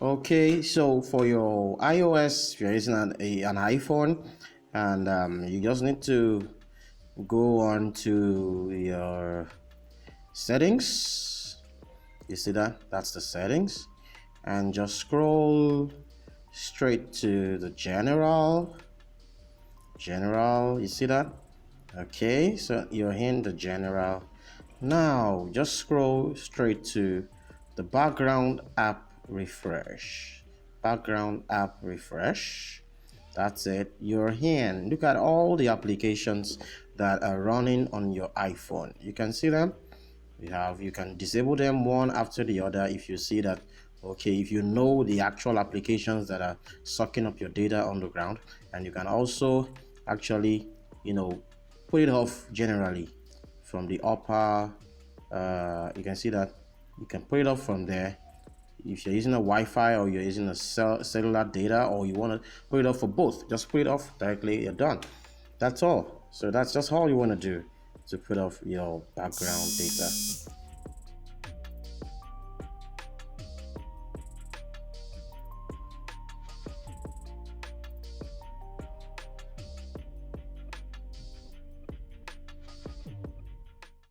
Okay, so for your iOS, if you're using an iPhone, and you just need to go on to your settings. You see that? That's the settings, and just scroll straight to the general. You see that? Okay, so you're in the general. Now just scroll straight to the background app refresh. Background app refresh. That's it. You're in. Look at all the applications that are running on your iPhone. You can see them. You can disable them one after the other if you see that. Okay, if you know the actual applications that are sucking up your data on the ground, and you can also actually, you know, put it off generally from the upper. You can see that you can put it off from there. If you're using a Wi-Fi or you're using a cellular data, or you want to put it off for both, just put it off directly. You're done. That's all. So that's just all you want to do to put off your background data.